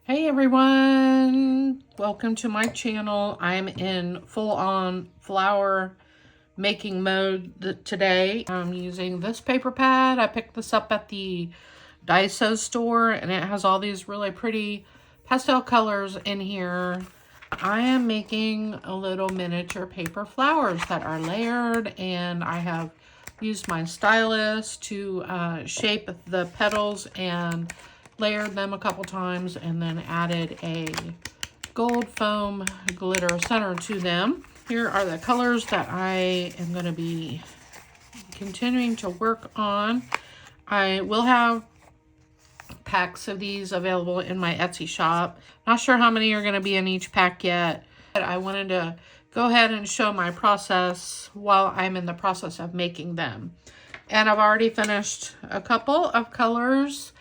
Hey everyone, welcome to my channel. I'm in full-on flower making mode today. I'm using this paper pad. I picked this up at the Daiso store and it has all these really pretty pastel colors in here. I am making a little miniature paper flowers that are layered, and I have used my stylus to shape the petals and layered them a couple times, and then added a gold foam glitter center to them. Here are the colors that I am going to be continuing to work on. I will have packs of these available in my Etsy shop. Not sure how many are going to be in each pack yet, but I wanted to go ahead and show my process while I'm in the process of making them. And I've already finished a couple of colors,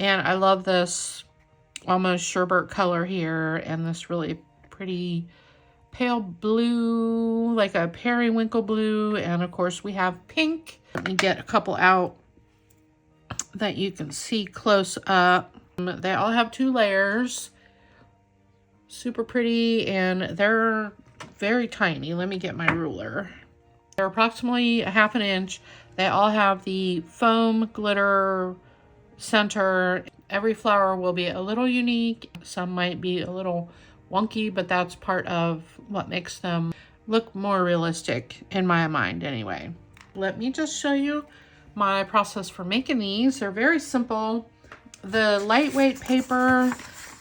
and I love this almost sherbet color here and this really pretty pale blue, like a periwinkle blue, and of course we have pink. Let me get a couple out that you can see close up. They all have 2 layers. Super pretty, and they're very tiny. Let me get my ruler. They're approximately a ½ inch. They all have the foam glitter center. Every flower will be a little unique. Some might be a little wonky, but that's part of what makes them look more realistic in my mind anyway. Let me just show you my process for making these. They're very simple. The lightweight paper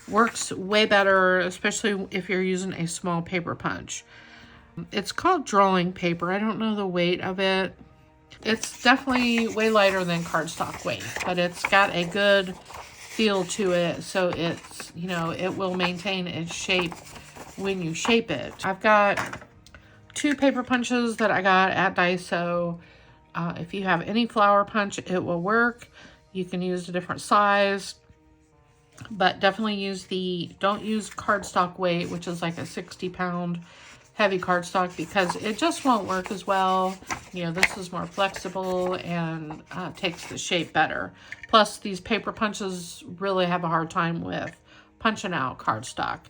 works way better, especially if you're using a small paper punch. It's called drawing paper. I don't know the weight of it. It's definitely way lighter than cardstock weight, but it's got a good feel to it, so it's, you know, it will maintain its shape when you shape it. I've got 2 paper punches that I got at Daiso. If you have any flower punch, it will work. You can use a different size, but definitely don't use cardstock weight, which is like a 60-pound heavy cardstock, because it just won't work as well. You know, this is more flexible and takes the shape better. Plus, these paper punches really have a hard time with punching out cardstock.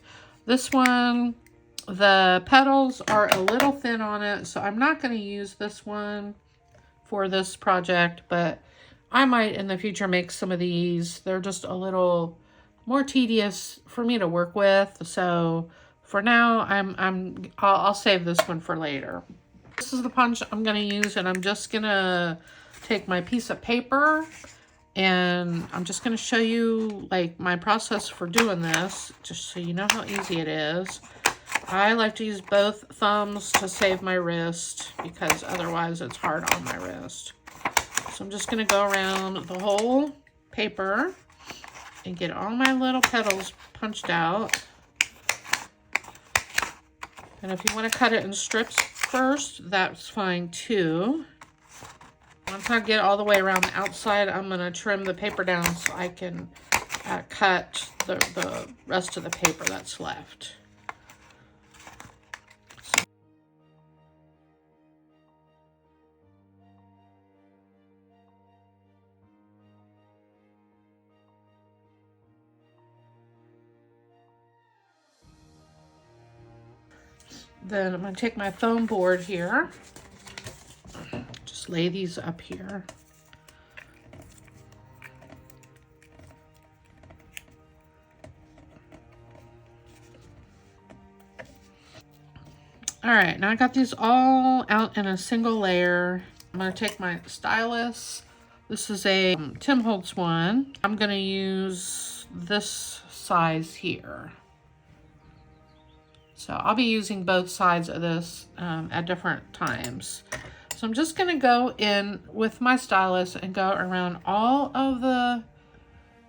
This one, the petals are a little thin on it, so I'm not going to use this one for this project, but I might in the future make some of these. They're just a little more tedious for me to work with, so for now I'll save this one for later. This is the punch I'm going to use, and I'm just going to take my piece of paper and I'm just going to show you like my process for doing this, just so you know how easy it is. I like to use both thumbs to save my wrist, because otherwise it's hard on my wrist. So I'm just going to go around the whole paper and get all my little petals punched out. And if you want to cut it in strips first, that's fine too. Once I get all the way around the outside, I'm going to trim the paper down so I can cut the rest of the paper that's left. Then I'm going to take my foam board here. Just lay these up here. All right, now I got these all out in a single layer. I'm going to take my stylus. This is a Tim Holtz one. I'm going to use this size here. So I'll be using both sides of this at different times. So I'm just going to go in with my stylus and go around all of the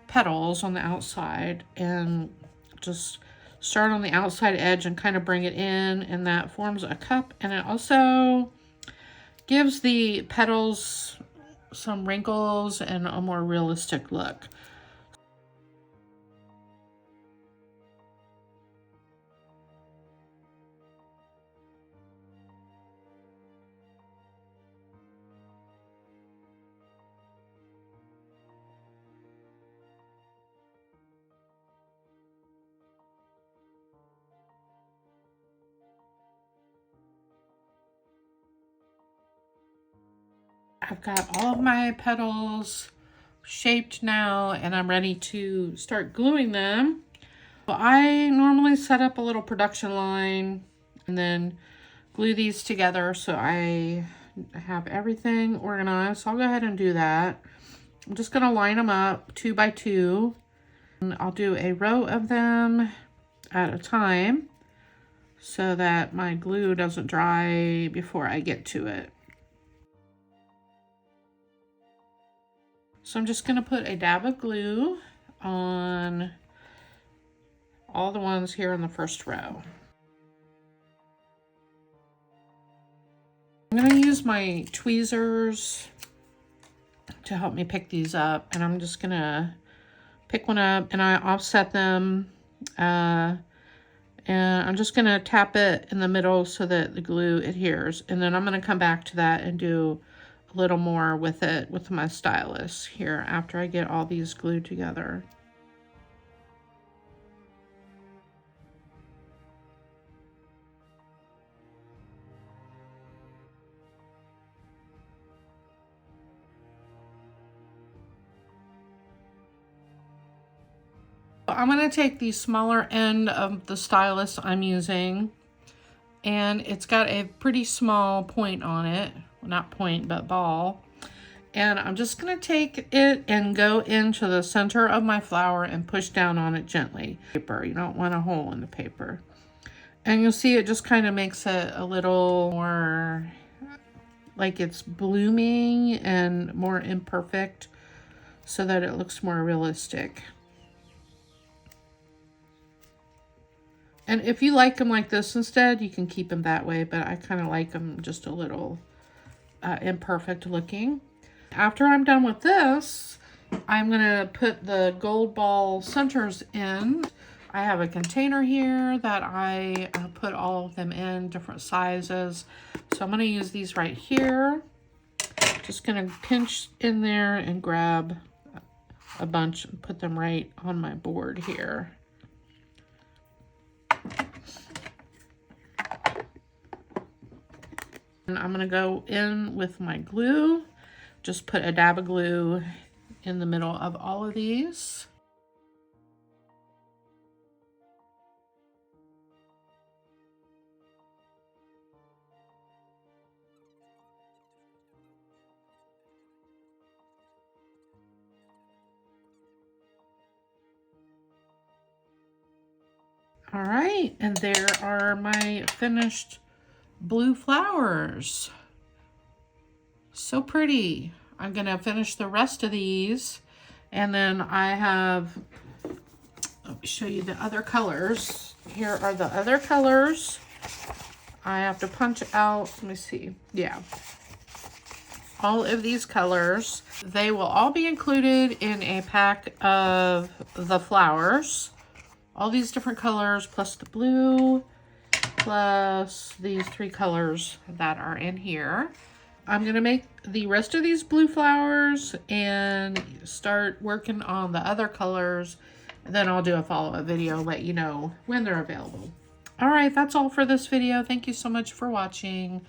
petals on the outside and just start on the outside edge and kind of bring it in, and that forms a cup, and it also gives the petals some wrinkles and a more realistic look. I've got all of my petals shaped now, and I'm ready to start gluing them. So I normally set up a little production line and then glue these together so I have everything organized. So I'll go ahead and do that. I'm just going to line them up 2 by 2. And I'll do a row of them at a time so that my glue doesn't dry before I get to it. So I'm just going to put a dab of glue on all the ones here in the first row. I'm going to use my tweezers to help me pick these up, and I'm just going to pick one up and I offset them, and I'm just going to tap it in the middle so that the glue adheres, and then I'm going to come back to that and do a little more with it with my stylus here after I get all these glued together. I'm going to take the smaller end of the stylus I'm using, and it's got a pretty small point on it. Well, not point, but ball. And I'm just going to take it and go into the center of my flower and push down on it gently. Paper, you don't want a hole in the paper. And you'll see it just kind of makes it a little more like it's blooming and more imperfect so that it looks more realistic. And if you like them like this instead, you can keep them that way, but I kind of like them just a little imperfect looking. After I'm done with this, I'm going to put the gold ball centers in. I have a container here that I put all of them in, different sizes. So I'm going to use these right here. Just going to pinch in there and grab a bunch and put them right on my board here. And I'm going to go in with my glue. Just put a dab of glue in the middle of all of these. All right, and there are my finished blue flowers. So pretty. I'm gonna finish the rest of these, and then I have, let me show you the other colors. Here are the other colors. I have to punch out, let me see, yeah. All of these colors. They will all be included in a pack of the flowers. All these different colors, plus the blue, plus these 3 colors that are in here. I'm going to make the rest of these blue flowers and start working on the other colors. And then I'll do a follow-up video, let you know when they're available. All right, that's all for this video. Thank you so much for watching.